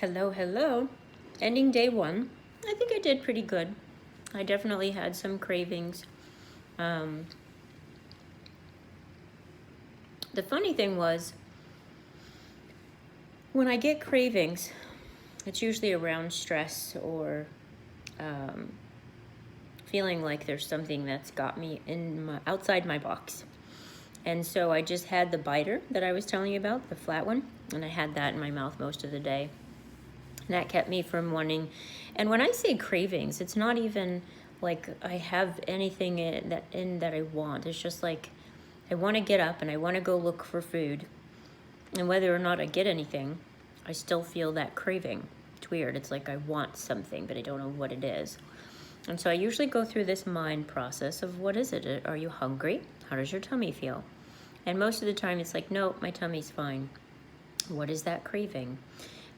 Hello, hello. Ending day one. I think I did pretty good. I definitely had some cravings. The funny thing was, when I get cravings, it's usually around stress or feeling like there's something that's got me outside my box. And so I just had the biter that I was telling you about, the flat one, and I had that in my mouth most of the day. And that kept me from wanting. And when I say cravings, it's not even like I have anything that I want. It's just like I want to get up and I want to go look for food. And whether or not I get anything, I still feel that craving. It's weird. It's like I want something, but I don't know what it is. And so I usually go through this mind process of what is it? Are you hungry? How does your tummy feel? And most of the time it's like, no, my tummy's fine. What is that craving?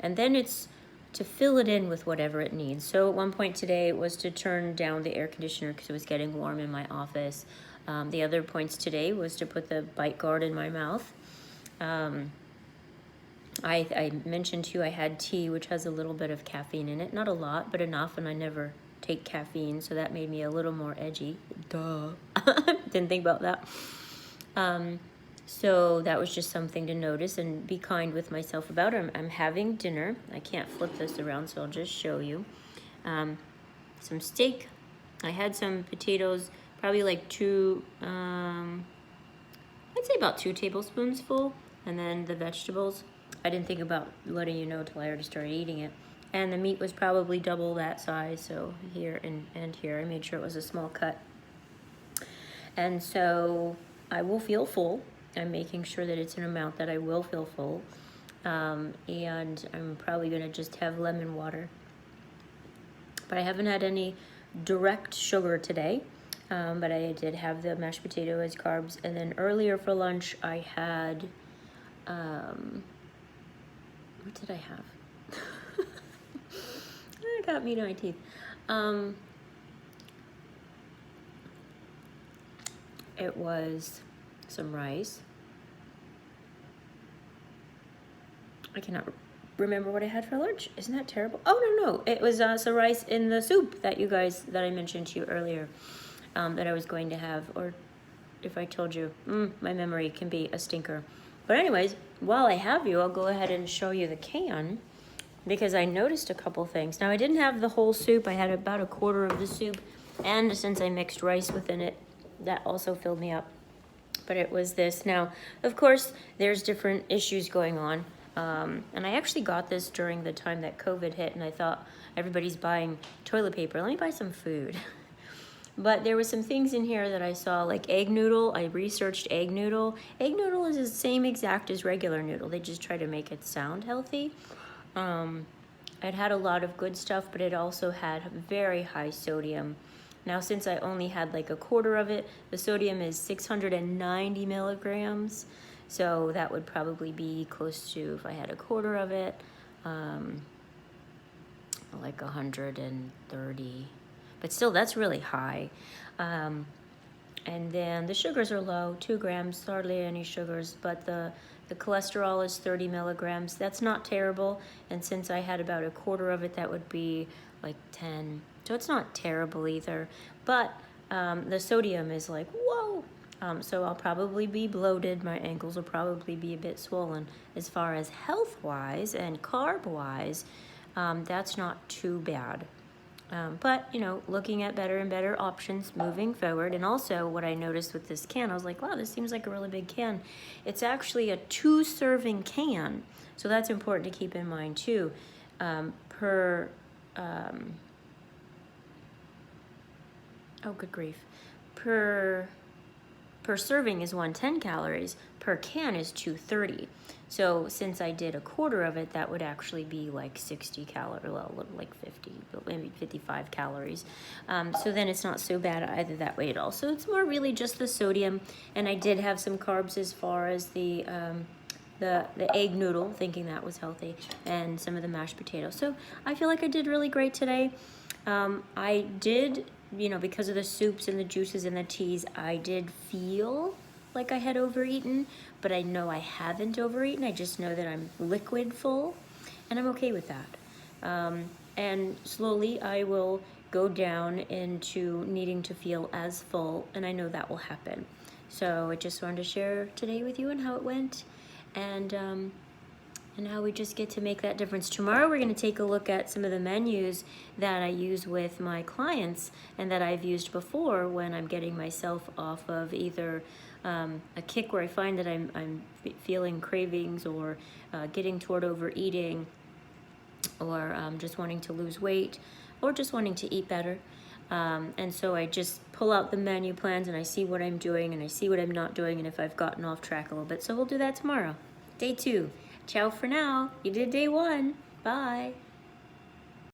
And then it's to fill it in with whatever it needs. So at one point today it was to turn down the air conditioner because it was getting warm in my office. The other points today was to put the bite guard in my mouth. I mentioned to you I had tea, which has a little bit of caffeine in it. Not a lot, but enough, and I never take caffeine, so that made me a little more edgy. Duh. Didn't think about that. So that was just something to notice and be kind with myself about. I'm having dinner. I can't flip this around, so I'll just show you. Some steak. I had some potatoes, probably like I'd say about 2 tablespoons full, and then the vegetables. I didn't think about letting you know till I already started eating it. And the meat was probably double that size, so here and here. I made sure it was a small cut. And so I will feel full. I'm making sure that it's an amount that I will feel full. And I'm probably going to just have lemon water. But I haven't had any direct sugar today. But I did have the mashed potato as carbs. And then earlier for lunch, I had... what did I have? I got meat in my teeth. It was some rice. I cannot remember what I had for lunch. Isn't that terrible? Oh, no. It was some rice in the soup that I mentioned to you earlier, that I was going to have. Or if I told you, my memory can be a stinker. But anyways, while I have you, I'll go ahead and show you the can, because I noticed a couple things. Now, I didn't have the whole soup. I had about a quarter of the soup. And since I mixed rice within it, that also filled me up. But it was this. Now, of course, there's different issues going on. And I actually got this during the time that COVID hit, and I thought everybody's buying toilet paper. Let me buy some food. But there were some things in here that I saw, like egg noodle. I researched egg noodle. Egg noodle is the same exact as regular noodle. They just try to make it sound healthy. It had a lot of good stuff, but it also had very high sodium. Now, since I only had like a quarter of it, the sodium is 690 milligrams. So that would probably be close to, if I had a quarter of it, like 130. But still, that's really high. And then the sugars are low, 2 grams, hardly any sugars, but the cholesterol is 30 milligrams. That's not terrible. And since I had about a quarter of it, that would be like 10. So it's not terrible either. But the sodium is like, whoa. So I'll probably be bloated. My ankles will probably be a bit swollen. As far as health-wise and carb-wise, that's not too bad. But, looking at better and better options moving forward. And also what I noticed with this can, I was like, wow, this seems like a really big can. It's actually a 2-serving can. So that's important to keep in mind too. Oh, good grief. Per serving is 110 calories. Per can is 230. So since I did a quarter of it, that would actually be like 60 calories, well, like 50, maybe 55 calories. So then it's not so bad either that way at all. So it's more really just the sodium. And I did have some carbs as far as the egg noodle, thinking that was healthy, and some of the mashed potatoes. So I feel like I did really great today. I did, because of the soups and the juices and the teas, I did feel like I had overeaten, but I know I haven't overeaten. I just know that I'm liquid full. and I'm okay with that. And slowly I will go down into needing to feel as full, and I know that will happen. So I just wanted to share today with you and how it went, and how we just get to make that difference. Tomorrow we're going to take a look at some of the menus that I use with my clients and that I've used before when I'm getting myself off of either a kick where I find that I'm feeling cravings, or getting toward overeating, or just wanting to lose weight, or just wanting to eat better. And so I just pull out the menu plans and I see what I'm doing and I see what I'm not doing, and if I've gotten off track a little bit. So we'll do that tomorrow. Day 2. Ciao for now. You did day 1. Bye.